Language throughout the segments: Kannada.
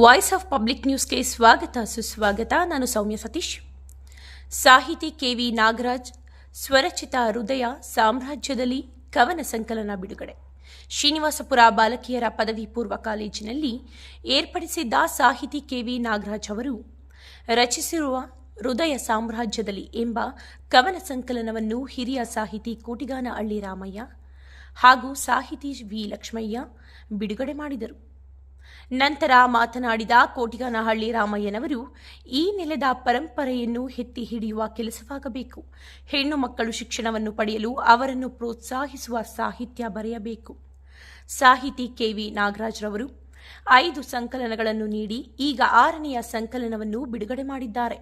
ವಾಯ್ಸ್ ಆಫ್ ಪಬ್ಲಿಕ್ ನ್ಯೂಸ್ಗೆ ಸ್ವಾಗತ ಸುಸ್ವಾಗತ. ನಾನು ಸೌಮ್ಯ ಸತೀಶ್. ಸಾಹಿತಿ ಕೆವಿ ನಾಗರಾಜ್ ಸ್ವರಚಿತ ಹೃದಯ ಸಾಮ್ರಾಜ್ಯದಲ್ಲಿ ಕವನ ಸಂಕಲನ ಬಿಡುಗಡೆ. ಶ್ರೀನಿವಾಸಪುರ ಬಾಲಕಿಯರ ಪದವಿ ಪೂರ್ವ ಕಾಲೇಜಿನಲ್ಲಿ ಏರ್ಪಡಿಸಿದ್ದ ಸಾಹಿತಿ ಕೆವಿ ನಾಗರಾಜ್ ಅವರು ರಚಿಸಿರುವ ಹೃದಯ ಸಾಮ್ರಾಜ್ಯದಲ್ಲಿ ಎಂಬ ಕವನ ಸಂಕಲನವನ್ನು ಹಿರಿಯ ಸಾಹಿತಿ ಕೋಟಿಗಾನಹಳ್ಳಿ ರಾಮಯ್ಯ ಹಾಗೂ ಸಾಹಿತಿ ವಿ ಲಕ್ಷ್ಮಯ್ಯ ಬಿಡುಗಡೆ ಮಾಡಿದರು. ನಂತರ ಮಾತನಾಡಿದ ಕೋಟಿಗಾನಹಳ್ಳಿ ರಾಮಯ್ಯನವರು, ಈ ನೆಲದ ಪರಂಪರೆಯನ್ನು ಎತ್ತಿ ಹಿಡಿಯುವ ಕೆಲಸವಾಗಬೇಕು. ಹೆಣ್ಣು ಮಕ್ಕಳು ಶಿಕ್ಷಣವನ್ನು ಪಡೆಯಲು ಅವರನ್ನು ಪ್ರೋತ್ಸಾಹಿಸುವ ಸಾಹಿತ್ಯ ಬರೆಯಬೇಕು. ಸಾಹಿತಿ ಕೆವಿ ನಾಗರಾಜ್ ರವರು 5 ಸಂಕಲನಗಳನ್ನು ನೀಡಿ ಈಗ 6ನೆಯ ಸಂಕಲನವನ್ನು ಬಿಡುಗಡೆ ಮಾಡಿದ್ದಾರೆ.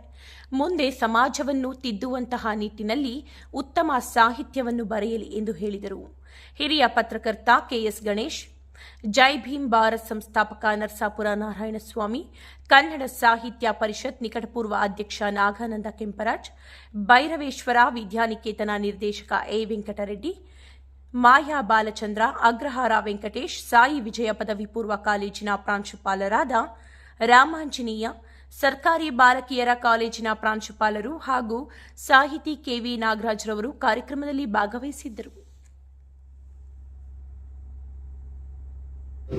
ಮುಂದೆ ಸಮಾಜವನ್ನು ತಿದ್ದುವಂತಹ ನಿಟ್ಟಿನಲ್ಲಿ ಉತ್ತಮ ಸಾಹಿತ್ಯವನ್ನು ಬರೆಯಲಿ ಎಂದು ಹೇಳಿದರು. ಹಿರಿಯ ಪತ್ರಕರ್ತ ಕೆಎಸ್ ಗಣೇಶ್, ಜೈ ಭೀಮ್ ಭಾರತ್ ಸಂಸ್ಥಾಪಕ ನರಸಾಪುರ ನಾರಾಯಣಸ್ವಾಮಿ, ಕನ್ನಡ ಸಾಹಿತ್ಯ ಪರಿಷತ್ ನಿಕಟಪೂರ್ವ ಅಧ್ಯಕ್ಷ ನಾಗಾನಂದ ಕೆಂಪರಾಜ್, ಭೈರವೇಶ್ವರ ವಿದ್ಯಾನಿಕೇತನ ನಿರ್ದೇಶಕ ಎ ವೆಂಕಟರೆಡ್ಡಿ, ಮಾಯಾ ಬಾಲಚಂದ್ರ, ಅಗ್ರಹಾರ ವೆಂಕಟೇಶ್, ಸಾಯಿ ವಿಜಯ ಪದವಿ ಪೂರ್ವ ಕಾಲೇಜಿನ ಪ್ರಾಂಶುಪಾಲರಾದ ರಾಮಾಂಜನೇಯ, ಸರ್ಕಾರಿ ಬಾಲಕಿಯರ ಕಾಲೇಜಿನ ಪ್ರಾಂಶುಪಾಲರು ಹಾಗೂ ಸಾಹಿತಿ ಕೆವಿ ನಾಗರಾಜ್ ರವರು ಕಾರ್ಯಕ್ರಮದಲ್ಲಿ ಭಾಗವಹಿಸಿದ್ದರು.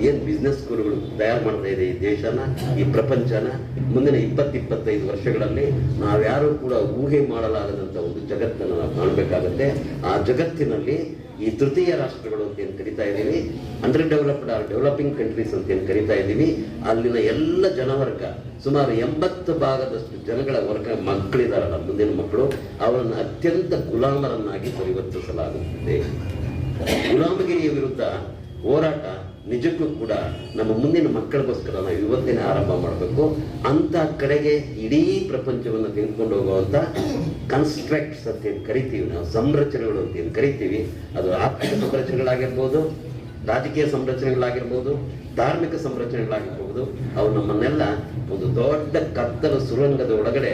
ಏನ್ ಬಿಸ್ನೆಸ್ ಗುರುಗಳು ತಯಾರು ಮಾಡ್ತಾ ಇದೆ ಈ ದೇಶನ, ಈ ಪ್ರಪಂಚನ ಮುಂದಿನ 20-25 ವರ್ಷಗಳಲ್ಲಿ ನಾವ್ಯಾರು ಕೂಡ ಊಹೆ ಮಾಡಲಾಗದಂತ ಒಂದು ಜಗತ್ತನ್ನು ನಾವು ಕಾಣಬೇಕಾಗತ್ತೆ. ಆ ಜಗತ್ತಿನಲ್ಲಿ ಈ ತೃತೀಯ ರಾಷ್ಟ್ರಗಳು ಅಂತ ಏನು ಕರಿತಾ ಇದ್ದೀವಿ, under developed or developing countries ಅಂತ ಏನು ಕರಿತಾ ಇದ್ದೀವಿ, ಅಲ್ಲಿನ ಎಲ್ಲ ಜನವರ್ಗ ಸುಮಾರು 80% ಜನಗಳ ವರ್ಗ ಮಕ್ಕಳಿದಾರಲ್ಲ, ಮುಂದಿನ ಮಕ್ಕಳು, ಅವರನ್ನು ಅತ್ಯಂತ ಗುಲಾಮರನ್ನಾಗಿ ಪರಿವರ್ತಿಸಲಾಗುತ್ತದೆ. ಗುಲಾಮಗಿರಿಯ ವಿರುದ್ಧ ಹೋರಾಟ ನಿಜಕ್ಕೂ ಕೂಡ ನಮ್ಮ ಮುಂದಿನ ಮಕ್ಕಳಿಗೋಸ್ಕರ ನಾವು ಇವತ್ತೇನೆ ಆರಂಭ ಮಾಡಬೇಕು. ಅಂತ ಕಡೆಗೆ ಇಡೀ ಪ್ರಪಂಚವನ್ನು ತೆಗೆದುಕೊಂಡು ಹೋಗುವಂತ ಕನ್ಸ್ಟ್ರಕ್ಟ್ಸ್ ಅಂತ ಏನು ಕರಿತೀವಿ ನಾವು, ಸಂರಚನೆಗಳು ಅಂತ ಏನು ಕರಿತೀವಿ, ಅದು ಆರ್ಥಿಕ ಸಂರಚನೆಗಳಾಗಿರ್ಬೋದು, ರಾಜಕೀಯ ಸಂರಚನೆಗಳಾಗಿರ್ಬೋದು, ಧಾರ್ಮಿಕ ಸಂರಚನೆಗಳಾಗಿರ್ಬೋದು, ಅವು ನಮ್ಮನ್ನೆಲ್ಲ ಒಂದು ದೊಡ್ಡ ಕತ್ತಲ ಸುರಂಗದ ಒಳಗಡೆ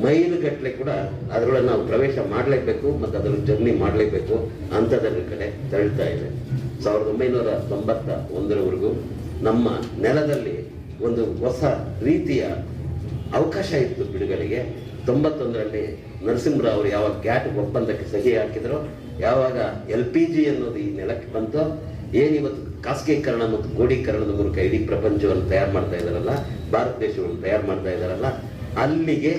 ಮೈಲುಗಟ್ಟಲೆ ಕೂಡ ಅದರೊಳಗೆ ನಾವು ಪ್ರವೇಶ ಮಾಡಲೇಬೇಕು ಮತ್ತು ಅದರ ಜರ್ನಿ ಮಾಡಲೇಬೇಕು ಅಂಥದ್ರ ಕಡೆ ತಳ್ತಾ ಇದೆ. 1991ರವರೆಗೂ ನಮ್ಮ ನೆಲದಲ್ಲಿ ಒಂದು ಹೊಸ ರೀತಿಯ ಅವಕಾಶ ಇತ್ತು ಬಿಡುಗಡೆಗೆ. 91ರಲ್ಲಿ ನರಸಿಂಹರಾವ್ ಅವರು ಯಾವಾಗ ಗ್ಯಾಟ್ ಒಪ್ಪಂದಕ್ಕೆ ಸಹಿ ಹಾಕಿದ್ರು, ಯಾವಾಗ LPG ಅನ್ನೋದು ಈ ನೆಲಕ್ಕೆ ಬಂತು, ಏನಿವತ್ತು ಖಾಸಗೀಕರಣ ಮತ್ತು ಗೋಡೀಕರಣದ ಮೂಲಕ ಇಡೀ ಪ್ರಪಂಚವನ್ನು ತಯಾರು ಮಾಡ್ತಾ ಇದ್ದಾರಲ್ಲ, ಭಾರತ ದೇಶವನ್ನು ತಯಾರು ಮಾಡ್ತಾ ಇದ್ದಾರಲ್ಲ, ಅಲ್ಲಿಗೆ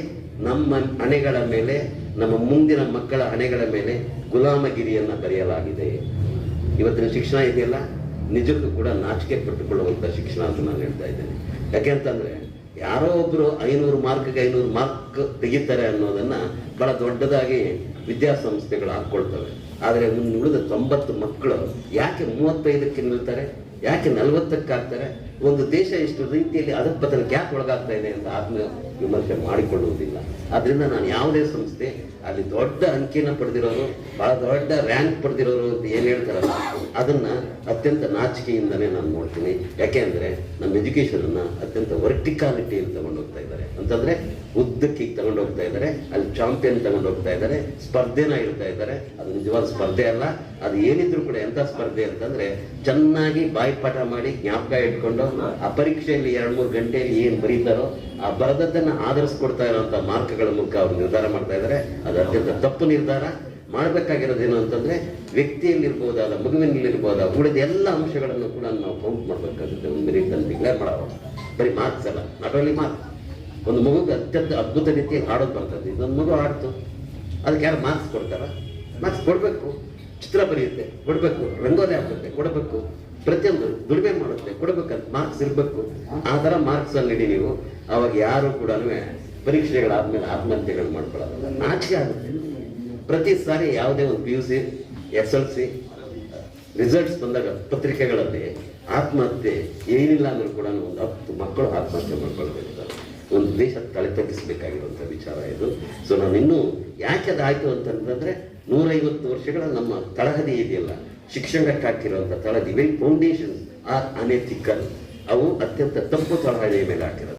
ನಮ್ಮ ಹಣೆಗಳ ಮೇಲೆ, ನಮ್ಮ ಮುಂದಿನ ಮಕ್ಕಳ ಹಣೆಗಳ ಮೇಲೆ ಗುಲಾಮಗಿರಿಯನ್ನ ಬರೆಯಲಾಗಿದೆ. ಇವತ್ತಿನ ಶಿಕ್ಷಣ ಇದೆಯಲ್ಲ, ನಿಜಕ್ಕೂ ಕೂಡ ನಾಚಿಕೆ ಪಟ್ಟುಕೊಳ್ಳುವಂಥ ಶಿಕ್ಷಣ ಅಂತ ನಾನು ಹೇಳ್ತಾ ಇದ್ದೇನೆ. ಯಾಕೆಂತಂದ್ರೆ ಯಾರೋ ಒಬ್ರು 500 ಮಾರ್ಕ್ಗೆ 500 ಮಾರ್ಕ್ ತೆಗಿತಾರೆ ಅನ್ನೋದನ್ನ ಬಹಳ ದೊಡ್ಡದಾಗಿ ವಿದ್ಯಾಸಂಸ್ಥೆಗಳು ಹಾಕೊಳ್ತವೆ. ಆದರೆ ಉಳಿದ 90 ಮಕ್ಕಳು ಯಾಕೆ 35ಕ್ಕೆ ನಿಲ್ತಾರೆ, ಯಾಕೆ 40ಕ್ಕೆ ಆಗ್ತಾರೆ? ಒಂದು ದೇಶ ಇಷ್ಟು ರೀತಿಯಲ್ಲಿ ಅಧಪತನಕ್ಕೆ ಯಾಕೆ ಒಳಗಾಗ್ತಾ ಇದೆ ಅಂತ ಆತ್ಮ ವಿಮರ್ಶೆ ಮಾಡಿಕೊಳ್ಳುವುದಿಲ್ಲ. ಆದ್ರಿಂದ ನಾನು ಯಾವುದೇ ಸಂಸ್ಥೆ ಅಲ್ಲಿ ದೊಡ್ಡ ಅಂಕಿನ ಪಡೆದಿರೋರು, ಬಹಳ ದೊಡ್ಡ ರ್ಯಾಂಕ್ ಪಡೆದಿರೋರು ಅಂತ ಏನು ಹೇಳ್ತಾರಲ್ಲ, ಅದನ್ನ ಅತ್ಯಂತ ನಾಚಿಕೆಯಿಂದನೇ ನಾನು ನೋಡ್ತೀನಿ. ಯಾಕೆ ಅಂದ್ರೆ ನಮ್ಮ ಎಜುಕೇಶನ್ ಅನ್ನ ಅತ್ಯಂತ ವರ್ಟಿಕಾಲಿಟಿಯಲ್ಲಿ ತಗೊಂಡು ಹೋಗ್ತಾ ಇದ್ದಾರೆ, ಅಂತಂದ್ರೆ ಉದ್ದಕ್ಕೆ ತಗೊಂಡು ಹೋಗ್ತಾ ಇದ್ದಾರೆ, ಅಲ್ಲಿ ಚಾಂಪಿಯನ್ ತಗೊಂಡು ಹೋಗ್ತಾ ಇದ್ದಾರೆ, ಸ್ಪರ್ಧೆನ ಇಡ್ತಾ ಇದ್ದಾರೆ. ಅದು ನಿಜವಾದ ಸ್ಪರ್ಧೆ ಅಲ್ಲ. ಅದು ಏನಿದ್ರು ಕೂಡ ಎಂತ ಸ್ಪರ್ಧೆ ಅಂತಂದ್ರೆ ಚೆನ್ನಾಗಿ ಬಾಯ್ಪಾಠ ಮಾಡಿ ಜ್ಞಾಪಕ ಇಟ್ಕೊಂಡು ಆ ಪರೀಕ್ಷೆಯಲ್ಲಿ 2-3 ಗಂಟೆಯಲ್ಲಿ ಏನ್ ಬರೀತಾರೋ ಆ ಬರೆದದ್ದನ್ನ ಆಧರಿಸ್ಕೊಡ್ತಾ ಇರುವಂತ ಮಾರ್ಕ್ಗಳ ಮೂಲಕ ಅವ್ರು ನಿರ್ಧಾರ ಮಾಡ್ತಾ ಇದ್ದಾರೆ. ಅದು ಅತ್ಯಂತ ತಪ್ಪು ನಿರ್ಧಾರ. ಮಾಡಬೇಕಾಗಿರೋದೇನು ಅಂತಂದ್ರೆ ವ್ಯಕ್ತಿಯಲ್ಲಿರ್ಬೋದಾದ, ಮಗುವಿನಲ್ಲಿರ್ಬೋದ ಉಳಿದ ಎಲ್ಲ ಅಂಶಗಳನ್ನು ಕೂಡ ನಾವು ಕೌಂಟ್ ಮಾಡ್ಬೇಕಾಗುತ್ತೆ. ಒಂದು ಮೆರಿಟ್ ಅಂತ ಡಿಕ್ಲೇರ್ ಮಾಡೋದು ಬರೀ ಮಾರ್ಕ್ಸ್ ಅಲ್ಲ, ನಾಟ್ ಓನ್ಲಿ ಮಾರ್ಕ್ಸ್. ಒಂದು ಮಗುಗೆ ಅತ್ಯಂತ ಅದ್ಭುತ ರೀತಿಯಲ್ಲಿ ಹಾಡೋದು ಬರ್ತದೆ, ಇದೊಂದು ಮಗು ಹಾಡ್ತು, ಅದಕ್ಕೆ ಯಾರು ಮಾರ್ಕ್ಸ್ ಕೊಡ್ತಾರ? ಮಾರ್ಕ್ಸ್ ಕೊಡ್ಬೇಕು. ಚಿತ್ರ ಬರೆಯುತ್ತೆ, ಕೊಡ್ಬೇಕು. ರಂಗೋಲಿ ಹಾಕುತ್ತೆ, ಕೊಡಬೇಕು. ಪ್ರತಿಯೊಂದು ದುಡಿಮೆ ಮಾಡುತ್ತೆ, ಕೊಡಬೇಕಂತ ಮಾರ್ಕ್ಸ್ ಇರಬೇಕು. ಆ ಥರ ಮಾರ್ಕ್ಸ್ ಅಲ್ಲಿ ಇಡಿ ನೀವು. ಅವಾಗ ಯಾರು ಕೂಡ ಪರೀಕ್ಷೆಗಳಾದ್ಮೇಲೆ ಆತ್ಮಹತ್ಯೆಗಳು ಮಾಡ್ಕೊಳ್ಳೋದು ನಾಚಿಕೆ ಆಗುತ್ತೆ. ಪ್ರತಿ ಸಾರಿ ಯಾವುದೇ ಒಂದು PUC SLC ರಿಸಲ್ಟ್ಸ್ ಬಂದಾಗ ಪತ್ರಿಕೆಗಳಲ್ಲಿ ಆತ್ಮಹತ್ಯೆ ಏನಿಲ್ಲ ಅಂದ್ರೂ ಕೂಡ ಒಂದು 10 ಮಕ್ಕಳು ಆತ್ಮಹತ್ಯೆ ಮಾಡ್ಕೊಳ್ಬೇಕಾಗ್ತದೆ. ಒಂದು ದೇಶ ತಲೆ ತಗ್ಗಿಸಬೇಕಾಗಿರುವಂಥ ವಿಚಾರ ಇದು. ಸೊ ನಾನು ಇನ್ನೂ ಯಾಕೆ ಅದಾಯ್ತು ಅಂತಂದ್ರೆ 150 ವರ್ಷಗಳ ನಮ್ಮ ತಳಹದಿ ಇದೆಯಲ್ಲ, ಶಿಕ್ಷಣಕ್ಕೆ ಹಾಕಿರುವಂಥ ತಳಹದಿ, ವೆರಿ ಫೌಂಡೇಶನ್ ಆರ್ ಅನೆಥಿಕಲ್, ಅವು ಅತ್ಯಂತ ತಪ್ಪು ತಳಹದಿಯ ಮೇಲೆ ಹಾಕಿರೋದು.